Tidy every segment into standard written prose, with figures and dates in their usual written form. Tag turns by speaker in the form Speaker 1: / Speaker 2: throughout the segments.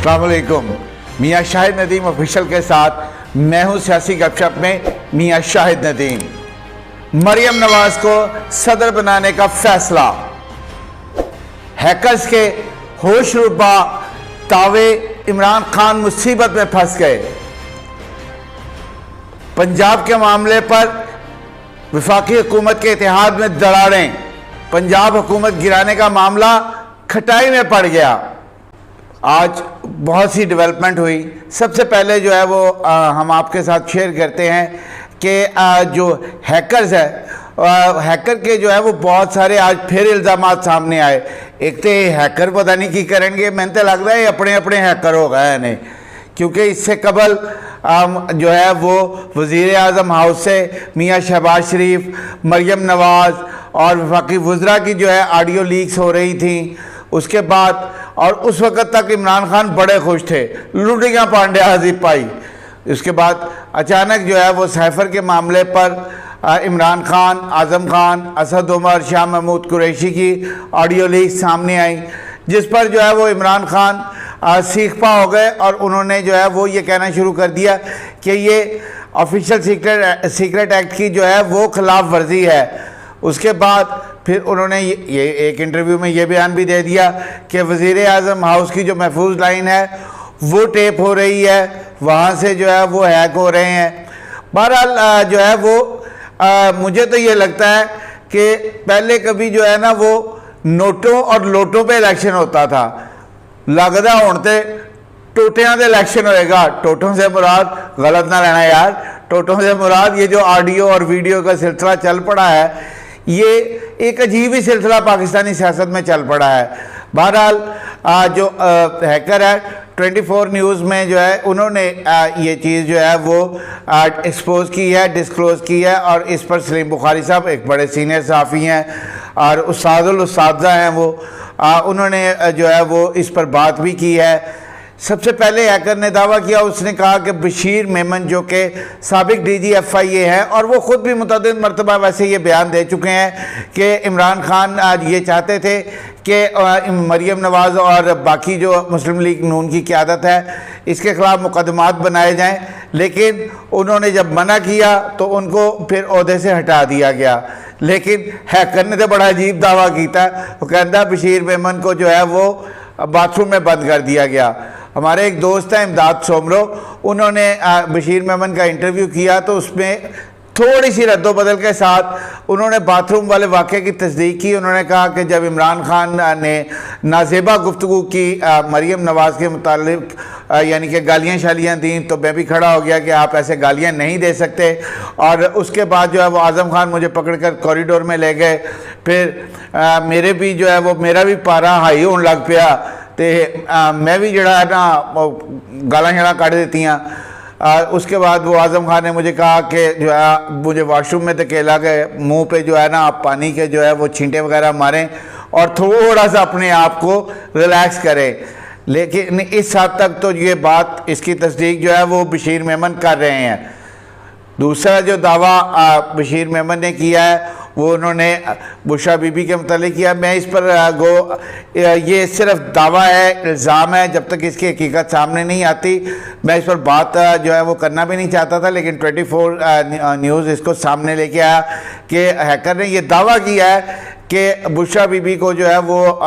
Speaker 1: अस्सलाम वालेकुम। मियाँ शाहिद नदीम ऑफिशियल के साथ मैं हूँ सियासी गपशप में मियाँ शाहिद नदीम। मरियम नवाज को सदर बनाने का फैसला, हैकर्स के होशरुबा दावे, इमरान खान मुसीबत में फंस गए। पंजाब के मामले पर वफाकी हुकूमत के इत्तेहाद में दरारें, पंजाब हुकूमत गिराने का मामला खटाई में पड़ गया। आज बहुत सी डेवलपमेंट हुई। सबसे पहले जो है वो हम आपके साथ शेयर करते हैं कि जो हैकर्स है, हैकर के जो है वो बहुत सारे आज फिर इल्ज़ामात सामने आए। एक तो हैकर पता नहीं की करेंगे, मैंने तो लगता है अपने अपने हैकर हो गए नहीं, क्योंकि इससे कबल जो है वो वज़ीर आज़म हाउस से मियाँ शहबाज शरीफ, मरियम नवाज़ और वफाकी वज़रा की जो है ऑडियो लीक्स हो रही थी। उसके बाद और उस वक़्त तक इमरान खान बड़े खुश थे, लुटियाँ पांडे हाजी पाई। उसके बाद अचानक जो है वो साइफर के मामले पर इमरान खान, आज़म खान, असद उमर, शाह महमूद कुरैशी की ऑडियो लीक सामने आई, जिस पर जो है वो इमरान खान सीखपा हो गए और उन्होंने जो है वो ये कहना शुरू कर दिया कि ये ऑफिशियल सीक्रेट एक्ट की जो है वो खिलाफ वर्जी है। उसके बाद फिर उन्होंने ये एक इंटरव्यू में ये बयान भी दे दिया कि वज़ीर आज़म हाउस की जो महफूज लाइन है वो टेप हो रही है, वहाँ से जो है वो हैक हो रहे हैं। बहरहाल जो है वो मुझे तो ये लगता है कि पहले कभी जो है ना वो नोटों और लोटों पे इलेक्शन होता था, लगदा हुण ते टोटियां दे इलेक्शन होएगा। टोटों से मुराद, गलत ना रहना यार, टोटों से मुराद ये जो ऑडियो और वीडियो का सिलसिला चल पड़ा है, ये एक अजीब ही सिलसिला पाकिस्तानी सियासत में चल पड़ा है। बहरहाल जो हैकर है 24 न्यूज़ में जो है उन्होंने ये चीज़ जो है वो एक्सपोज की है, डिस्क्लोज़ की है, और इस पर सलीम बुखारी साहब एक बड़े सीनियर सहाफ़ी हैं और उस्ताद हैं वो, उन्होंने जो है वो इस पर बात भी की है। सबसे पहले हैकर ने दावा किया, उसने कहा कि बशीर मेमन जो कि साबिक DGFIA है और वो ख़ुद भी मुतअद्दिद मरतबा वैसे ये बयान दे चुके हैं कि इमरान खान आज ये चाहते थे कि मरियम नवाज़ और बाकी जो मुस्लिम लीग नून की क़यादत है इसके ख़िलाफ़ मुकदमात बनाए जाएं, लेकिन उन्होंने जब मना किया तो उनको फिर ओहदे से हटा दिया गया। लेकिन हैकर ने तो बड़ा अजीब दावा किया, वो कहता बशीर मेमन को जो है वो बाथरूम में बंद कर दिया गया। हमारे एक दोस्त हैं इमदाद सोमरो, उन्होंने बशीर मेमन का इंटरव्यू किया तो उसमें थोड़ी सी रद्दोबदल के साथ उन्होंने बाथरूम वाले वाक़े की तस्दीक की। उन्होंने कहा कि जब इमरान खान ने नाजेबा गुफ्तगू की मरियम नवाज़ के मुतालिक, यानी कि गालियाँ शालियाँ दी, तो मैं भी खड़ा हो गया कि आप ऐसे गालियाँ नहीं दे सकते। और उसके बाद जो है वो आज़म खान मुझे पकड़कर कॉरिडोर में ले गए, फिर मेरे भी जो है वो मेरा भी पारा हाई होने लग पिया, तो मैं भी जड़ा है ना गालां शालां कढ़ देतियाँ। उसके बाद वो आज़म खान ने मुझे कहा कि जो है मुझे वॉशरूम में धकेला के मुंह पे जो है ना आप पानी के जो है वो छींटे वगैरह मारें और थोड़ा सा अपने आप को रिलैक्स करें। लेकिन इस हद तक तो ये बात, इसकी तस्दीक जो है वो बशीर मेमन कर रहे हैं। दूसरा जो दावा बशीर मेमन ने किया है वो उन्होंने बुशरा बीबी के मतलब किया। मैं इस पर ये सिर्फ दावा है, इल्ज़ाम है, जब तक इसकी हकीकत सामने नहीं आती मैं इस पर बात जो है वो करना भी नहीं चाहता था। लेकिन 24 न्यूज़ इसको सामने लेके आया कि हैकर ने ये दावा किया है कि बुशरा बीबी को जो है वो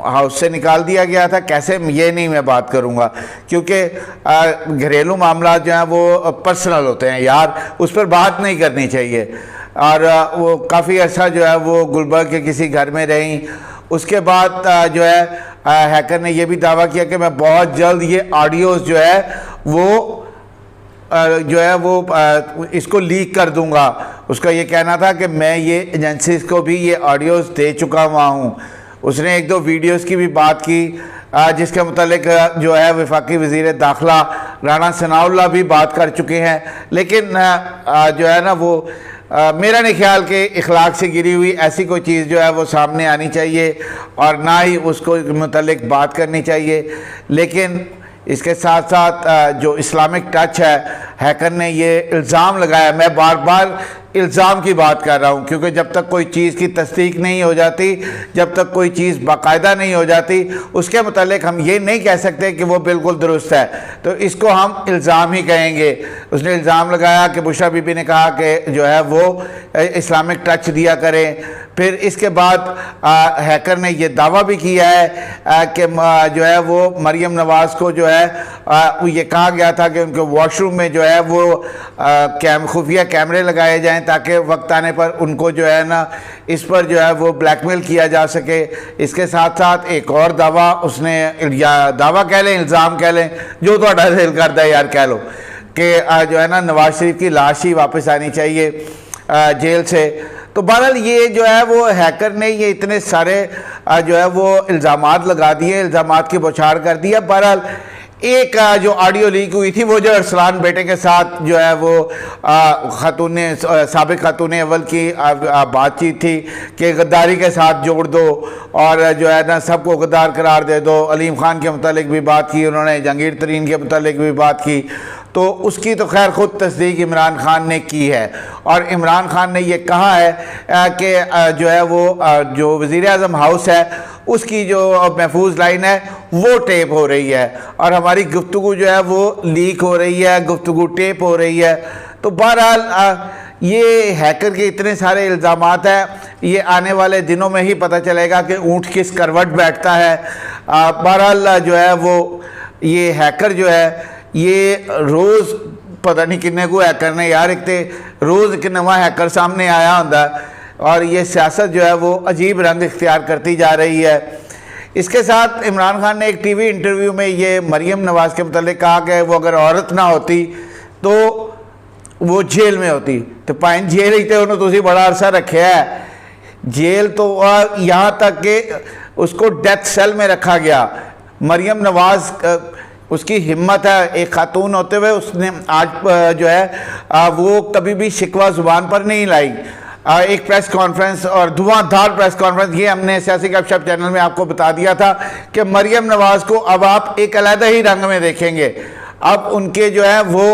Speaker 1: हाउस से निकाल दिया गया था। कैसे, ये नहीं मैं बात करूँगा, क्योंकि घरेलू मामला जो हैं वो पर्सनल होते हैं यार, उस पर बात नहीं करनी चाहिए। और वो काफ़ी अर्सा जो है वो गुलबर्ग के किसी घर में रहीं। उसके बाद जो है हैकर ने यह भी दावा किया कि मैं बहुत जल्द ये ऑडियोज़ जो है वो इसको लीक कर दूंगा। उसका ये कहना था कि मैं ये एजेंसीज़ को भी ये ऑडियोज़ दे चुका हुआ हूँ। उसने एक दो वीडियोज़ की भी बात की जिसके मुतालिक जो है वफाकी वज़ीर दाखिला राना सनाउल्लाह भी बात कर चुके हैं। लेकिन जो है ना वो मेरा नहीं ख्याल कि इखलाक से गिरी हुई ऐसी कोई चीज़ जो है वो सामने आनी चाहिए और ना ही उसको मुतालिक बात करनी चाहिए। लेकिन इसके साथ साथ जो इस्लामिक टच है, हैकर ने ये इल्ज़ाम लगाया, मैं बार बार इल्ज़ाम की बात कर रहा हूँ, क्योंकि जब तक कोई चीज़ की तस्दीक नहीं हो जाती, जब तक कोई चीज़ बाकायदा नहीं हो जाती, उसके मुतालिक हम ये नहीं कह सकते कि वो बिल्कुल दुरुस्त है, तो इसको हम इल्ज़ाम ही कहेंगे। उसने इल्ज़ाम लगाया कि बुशरा बीबी ने कहा कि जो है वो इस्लामिक टच दिया करें। फिर इसके बाद हैकर ने ये दावा भी किया है कि जो है वो मरियम नवाज़ को जो है ये कहा गया था कि उनके वॉशरूम में जो है वो खुफिया कैमरे लगाए जाएं ताकि वक्त आने पर उनको जो है ना इस पर जो है वो ब्लैकमेल किया जा सके। इसके साथ साथ एक और दावा उसने, या दावा कह लें, इल्ज़ाम कह लें, जो थोड़ा दिल करता है यार कह लो, कि जो है ना नवाज शरीफ की लाश ही वापस आनी चाहिए जेल से। तो बहरहाल ये जो है वो हैकर ने ये इतने सारे जो है वो इल्ज़ामात लगा दिए, इल्ज़ामात की बौछार कर दिया। बहरहाल एक जो ऑडियो लीक हुई थी वो जो अरसलान बेटे के साथ जो है वो खातून साबिक खातून अव्वल की बातचीत थी कि गद्दारी के साथ जोड़ दो और जो है ना सबको गद्दार करार दे दो। अलीम खान के मुतालिक भी बात की उन्होंने, जहांगीर तरीन के मुतालिक भी बात की, तो उसकी तो खैर ख़ुद तस्दीक इमरान खान ने की है। और इमरान खान ने ये कहा है कि जो है वो जो वज़ीर आज़म हाउस है उसकी जो महफूज लाइन है वो टेप हो रही है और हमारी गुफ्तगू जो है वो लीक हो रही है, गुफ्तगू टेप हो रही है। तो बहरहाल ये हैकर के इतने सारे इल्ज़ामात हैं, ये आने वाले दिनों में ही पता चलेगा कि ऊँट किस करवट बैठता है। बहरहाल जो है वो ये हैकर जो है ये रोज़ पता नहीं किन्ने को हैकर ने यार, एक तो रोज़ एक नवा हैकर सामने आया होता और ये सियासत जो है वो अजीब रंग इख्तियार करती जा रही है। इसके साथ इमरान खान ने एक टीवी इंटरव्यू में ये मरियम नवाज़ के मतलब कहा कि वो अगर औरत ना होती तो वो जेल में होती, तो पाइन जेल ही थे उन्होंने तो उसी बड़ा अरसा रखे है जेल, तो यहाँ तक कि उसको डेथ सेल में रखा गया। मरियम नवाज़ उसकी हिम्मत है, एक खातून होते हुए उसने आज जो है वो कभी भी शिकवा ज़ुबान पर नहीं लाई। एक प्रेस कॉन्फ्रेंस और धुआंधार प्रेस कॉन्फ्रेंस, ये हमने सियासी गपशप चैनल में आपको बता दिया था कि मरियम नवाज़ को अब आप एक अलग ही रंग में देखेंगे। अब उनके जो है वो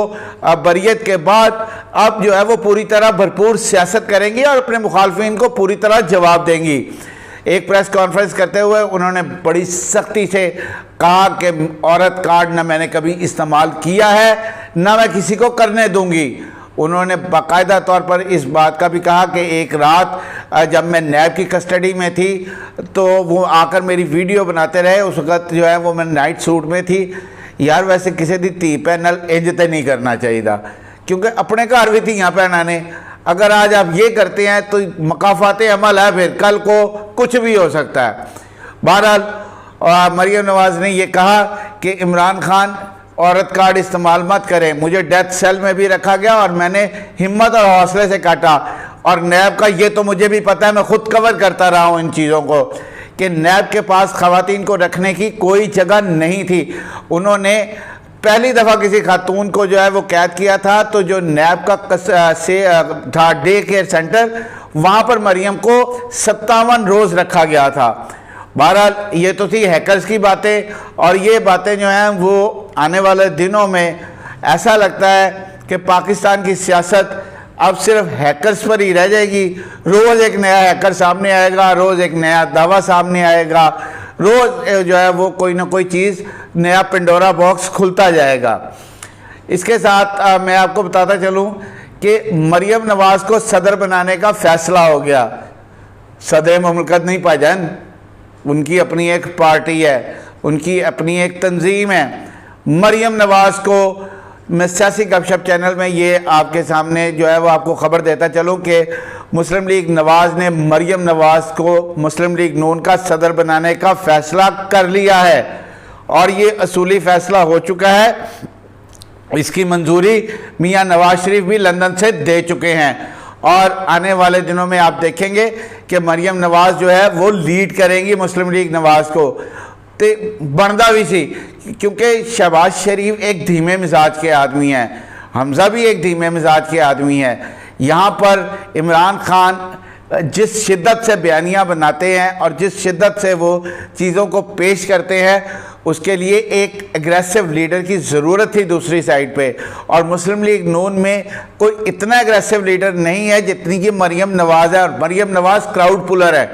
Speaker 1: बरियत के बाद अब जो है वो पूरी तरह भरपूर सियासत करेंगी और अपने मुखालफिन को पूरी तरह जवाब देंगी। एक प्रेस कॉन्फ्रेंस करते हुए उन्होंने बड़ी सख्ती से कहा कि औरत कार्ड ना मैंने कभी इस्तेमाल किया है ना मैं किसी को करने दूंगी। उन्होंने बाकायदा तौर पर इस बात का भी कहा कि एक रात जब मैं नैब की कस्टडी में थी तो वो आकर मेरी वीडियो बनाते रहे, उस वक्त जो है वो मैं नाइट सूट में थी। यार वैसे किसी दी धी पैनल इंज तो नहीं करना चाहिए था, क्योंकि अपने घर भी धियाँ भैनों ने, अगर आज आप ये करते हैं तो मकाफात अमल है, फिर कल को कुछ भी हो सकता है। बहरहाल मरियम नवाज़ ने यह कहा कि इमरान खान औरत कार्ड इस्तेमाल मत करें, मुझे डेथ सेल में भी रखा गया और मैंने हिम्मत और हौसले से काटा। और नैब का ये तो मुझे भी पता है, मैं खुद कवर करता रहा हूँ इन चीज़ों को, कि नैब के पास ख़वातीन को रखने की कोई जगह नहीं थी। उन्होंने पहली दफ़ा किसी खातून को जो है वो कैद किया था तो जो नैब का से था डे केयर सेंटर, वहाँ पर मरियम को 57 रोज़ रखा गया था। बहरहाल ये तो थी हैकर्स की बातें, और ये बातें जो हैं वो आने वाले दिनों में ऐसा लगता है कि पाकिस्तान की सियासत अब सिर्फ हैकर्स पर ही रह जाएगी। रोज़ एक नया हैकर सामने आएगा, रोज़ एक नया दावा सामने आएगा, रोज़ जो है वो कोई ना कोई चीज़ नया पेंडोरा बॉक्स खुलता जाएगा। इसके साथ मैं आपको बताता चलूँ कि मरियम नवाज़ को सदर बनाने का फ़ैसला हो गया। सदर मुमलकत नहीं भाईजान, उनकी अपनी एक पार्टी है, उनकी अपनी एक तंजीम है। मरियम नवाज़ को मैं सियासी गपशप चैनल में ये आपके सामने जो है वो आपको ख़बर देता चलूँ कि मुस्लिम लीग नवाज़ ने मरियम नवाज़ को मुस्लिम लीग नून का सदर बनाने का फ़ैसला कर लिया है और ये असूली फ़ैसला हो चुका है। इसकी मंजूरी मियाँ नवाज शरीफ भी लंदन से दे चुके हैं और आने वाले दिनों में आप देखेंगे कि मरियम नवाज़ जो है वो लीड करेंगी मुस्लिम लीग नवाज़ को। तो बनदा भी सी, क्योंकि शहबाज शरीफ एक धीमे मिजाज के आदमी हैं, हमज़ा भी एक धीमे मिजाज के आदमी हैं। यहाँ पर इमरान खान जिस शिद्दत से बयानियाँ बनाते हैं और जिस शिद्दत से वो चीज़ों को पेश करते हैं उसके लिए एक एग्रेसिव लीडर की ज़रूरत थी दूसरी साइड पे, और मुस्लिम लीग नून में कोई इतना एग्रेसिव लीडर नहीं है जितनी कि मरियम नवाज़ है। और मरियम नवाज़ क्राउड पुलर है,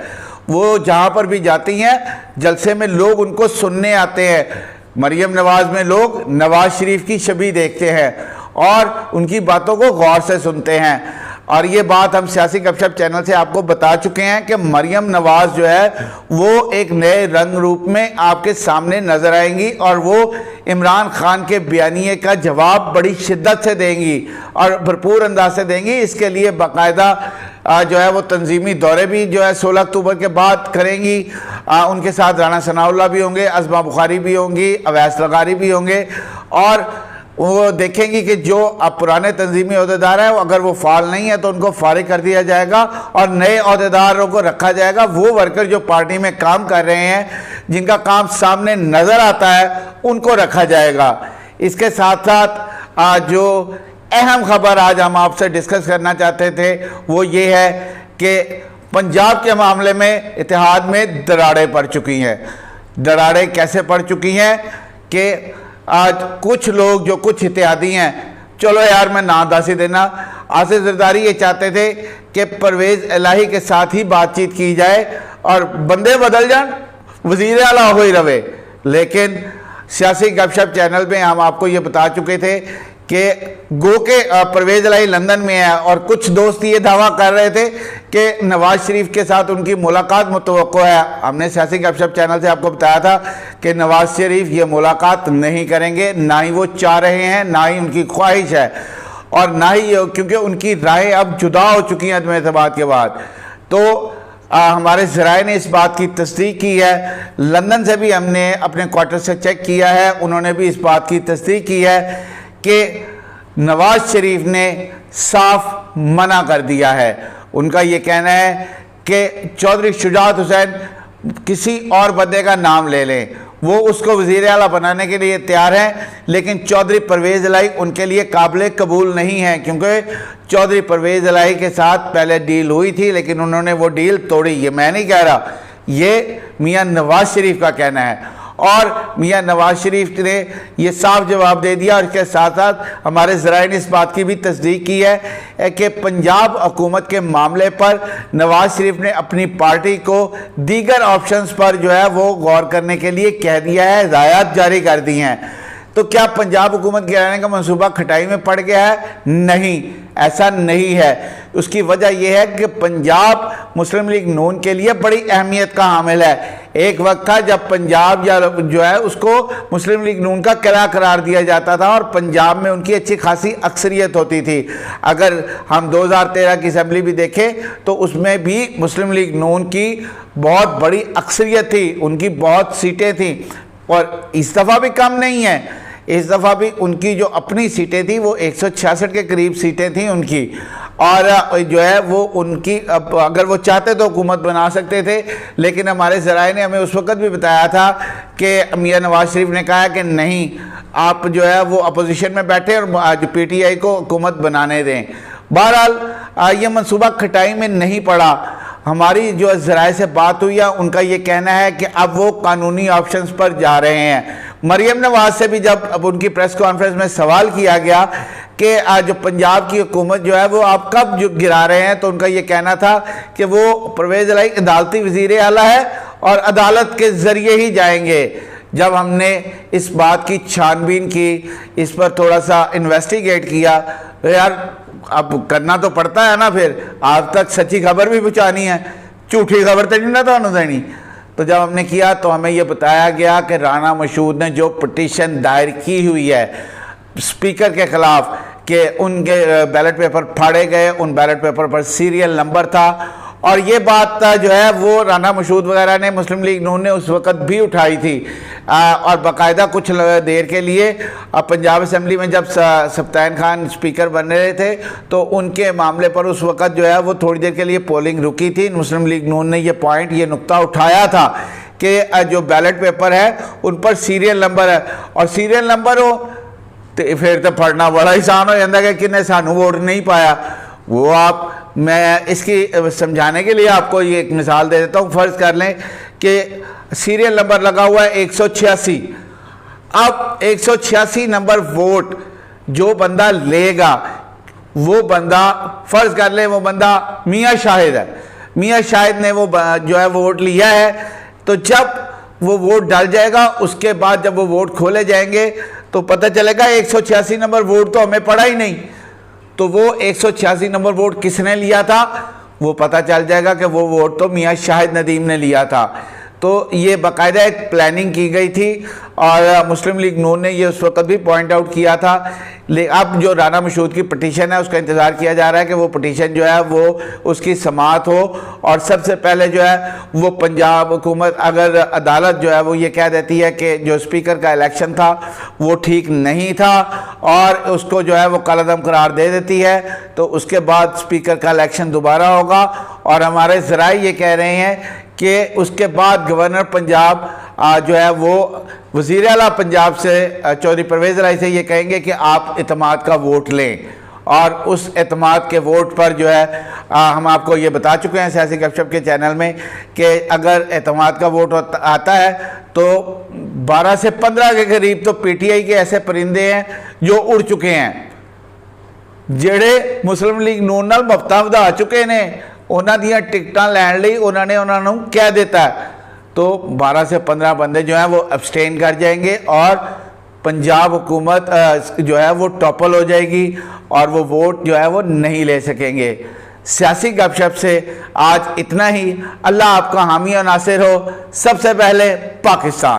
Speaker 1: वो जहाँ पर भी जाती हैं जलसे में लोग उनको सुनने आते हैं। मरियम नवाज़ में लोग नवाज़ शरीफ की छवि देखते हैं और उनकी बातों को गौर से सुनते हैं। और ये बात हम सियासी गपशप चैनल से आपको बता चुके हैं कि मरियम नवाज़ जो है वो एक नए रंग रूप में आपके सामने नज़र आएंगी और वो इमरान खान के बयानिए का जवाब बड़ी शिद्दत से देंगी और भरपूर अंदाज से देंगी। इसके लिए बाकायदा जो है वो तंजीमी दौरे भी जो है 16 अक्टूबर के बाद करेंगी। उनके साथ राना सनाउल्लाह भी होंगे, अज़मा बुखारी भी होंगी, अवैस लगारी भी होंगे, और वो देखेंगी कि जो अब पुराने तंजीमी अहदेदार हैं अगर वो फाल नहीं है तो उनको फारिग कर दिया जाएगा और नए अहदेदारों को रखा जाएगा। वो वर्कर जो पार्टी में काम कर रहे हैं, जिनका काम सामने नज़र आता है, उनको रखा जाएगा। इसके साथ साथ जो अहम खबर आज हम आपसे डिस्कस करना चाहते थे वो ये है कि पंजाब के मामले में इत्तेहाद में दरारें पड़ चुकी हैं। दरारें कैसे पड़ चुकी हैं कि आज कुछ लोग जो कुछ इत्तेहादी हैं, चलो यार मैं ना दासी देना, आसिफ जरदारी ये चाहते थे कि परवेज़ इलाही के साथ ही बातचीत की जाए और बंदे बदल जान, वज़ीर आला हो ही रहे। लेकिन सियासी गपशप चैनल में हम आपको ये बता चुके थे कि गो के परवेज़ इलाही लंदन में है और कुछ दोस्त ये दावा कर रहे थे कि नवाज़ शरीफ के साथ उनकी मुलाकात मुतवक्को है। हमने सियासी गपशप चैनल से आपको बताया था कि नवाज़ शरीफ ये मुलाकात नहीं करेंगे, ना ही वो चाह रहे हैं, ना ही उनकी ख्वाहिश है, और ना ही क्योंकि उनकी राहें अब जुदा हो चुकी हैं अदम एतमाद के बाद। तो हमारे ज़राए ने इस बात की तस्दीक की है, लंदन से भी हमने अपने क्वार्टर से चेक किया है, उन्होंने भी इस बात की तस्दीक की है कि नवाज़ शरीफ ने साफ मना कर दिया है। उनका ये कहना है कि चौधरी शुजात हुसैन किसी और बंदे का नाम ले लें, वो उसको वज़ीर आला बनाने के लिए तैयार हैं, लेकिन चौधरी परवेज़ इलाही उनके लिए काबिल कबूल नहीं है, क्योंकि चौधरी परवेज़ इलाही के साथ पहले डील हुई थी लेकिन उन्होंने वो डील तोड़ी। ये मैं नहीं कह रहा, ये मियाँ नवाज़ शरीफ का कहना है, और मियाँ नवाज़ शरीफ ने ये साफ जवाब दे दिया। और इसके साथ साथ हमारे ज़राए ने इस बात की भी तस्दीक की है कि पंजाब हुकूमत के मामले पर नवाज़ शरीफ ने अपनी पार्टी को दीगर ऑप्शंस पर जो है वो गौर करने के लिए कह दिया है, हिदायत जारी कर दी हैं। तो क्या पंजाब हुकूमत गिराने का मंसूबा खटाई में पड़ गया है? नहीं, ऐसा नहीं है। उसकी वजह यह है कि पंजाब मुस्लिम लीग नून के लिए बड़ी अहमियत का हामिल है। एक वक्त था जब पंजाब या जो है उसको मुस्लिम लीग नून का किला करार दिया जाता था और पंजाब में उनकी अच्छी खासी अक्सरियत होती थी। अगर हम 2013 की असम्बली भी देखें तो उसमें भी मुस्लिम लीग नून की बहुत बड़ी अक्सरियत थी, उनकी बहुत सीटें थी, और इस दफ़ा भी कम नहीं है। इस दफ़ा भी उनकी जो अपनी सीटें थी वो 166 के करीब सीटें थी उनकी, और जो है वो उनकी अगर वो चाहते तो हुकूमत बना सकते थे। लेकिन हमारे ज़राए ने हमें उस वक़्त भी बताया था कि मियाँ नवाज़ शरीफ ने कहा कि नहीं, आप जो है वो अपोजिशन में बैठे और आज PTI को हुकूमत बनाने दें। बहरहाल ये मनसूबा खटाई में नहीं पड़ा। हमारी जो ज़राए से बात हुई है उनका ये कहना है कि अब वो कानूनी ऑप्शंस पर जा रहे हैं। मरियम नवाज़ से भी जब अब उनकी प्रेस कॉन्फ्रेंस में सवाल किया गया कि जो पंजाब की हुकूमत जो है वो आप कब जो गिरा रहे हैं, तो उनका ये कहना था कि वो परवेज़ इलाही अदालती वज़ीर आला है और अदालत के ज़रिए ही जाएंगे। जब हमने इस बात की छानबीन की, इस पर थोड़ा सा इन्वेस्टिगेट किया, तो यार अब करना तो पड़ता है ना, फिर आप तक सच्ची खबर भी पहुँचानी है, झूठी खबर तो नहीं ना तो देनी। तो जब हमने किया तो हमें यह बताया गया कि राना मशहूद ने जो पिटीशन दायर की हुई है स्पीकर के ख़िलाफ़ कि उनके बैलेट पेपर फाड़े गए, उन बैलेट पेपर पर सीरियल नंबर था, और ये बात जो है वो राना मशहूद वगैरह ने, मुस्लिम लीग नून ने उस वक़्त भी उठाई थी, और बाकायदा कुछ देर के लिए पंजाब असम्बली में जब सफ्तान खान स्पीकर बन रहे थे तो उनके मामले पर उस वक़्त जो है वो थोड़ी देर के लिए पोलिंग रुकी थी। मुस्लिम लीग नून ने ये नुक्ता उठाया था कि जो बैलेट पेपर है उन पर सीरियल नंबर है, और सीरियल नंबर हो तो फिर तो फड़ना बड़ा आसान हो जाता है कि किन्ने सानू वोट नहीं पाया। वो आप, मैं इसकी समझाने के लिए आपको ये एक मिसाल दे देता हूँ। फ़र्ज़ कर लें कि सीरियल नंबर लगा हुआ है 186 अब 186 नंबर वोट जो बंदा लेगा, वो बंदा फर्ज कर ले वो बंदा मियां शाहिद है, मियां शाहिद ने वो जो है वोट लिया है, तो जब वो वोट डाल जाएगा उसके बाद जब वो वोट खोले जाएंगे तो पता चलेगा 186 नंबर वोट तो हमें पड़ा ही नहीं, तो वो 186 नंबर वोट किसने लिया था वो पता चल जाएगा कि वो वोट तो मियां शाहिद नदीम ने लिया था। तो ये बाकायदा एक प्लानिंग की गई थी और मुस्लिम लीग नून ने ये उस वक्त भी पॉइंट आउट किया था। अब जो राना मशहूद की पटिशन है उसका इंतज़ार किया जा रहा है कि वो पटिशन जो है वो उसकी समाअत हो, और सबसे पहले जो है वो पंजाब हुकूमत, अगर अदालत जो है वो ये कह देती है कि जो स्पीकर का इलेक्शन था वो ठीक नहीं था और उसको जो है वो कलअदम करार दे देती है, तो उसके बाद स्पीकर का इलेक्शन दोबारा होगा। और हमारे ज़राए ये कह रहे हैं कि उसके बाद गवर्नर पंजाब जो है वो वज़ीर आला पंजाब से चौधरी परवेज़ राय से ये कहेंगे कि आप एतमाद का वोट लें, और उस एतमाद के वोट पर जो है हम आपको ये बता चुके हैं सियासी गपशप के चैनल में कि अगर एतमाद का वोट आता है तो 12 से 15 के करीब तो PTI के ऐसे परिंदे हैं जो उड़ चुके हैं, ਜਿਹੜੇ मुस्लिम लीग नून नाल मफ्ता वधा चुके ने, उन्होंने दियां टिकटां लैण लई उन्होंने कह देता है, तो 12 से 15 बंदे जो हैं वो अब्सटेन कर जाएंगे और पंजाब हुकूमत जो है वो टॉपल हो जाएगी और वो वोट जो है वो नहीं ले सकेंगे। सियासी गपशप से आज इतना ही। अल्लाह आपका हामी और नासिर हो। सबसे पहले पाकिस्तान।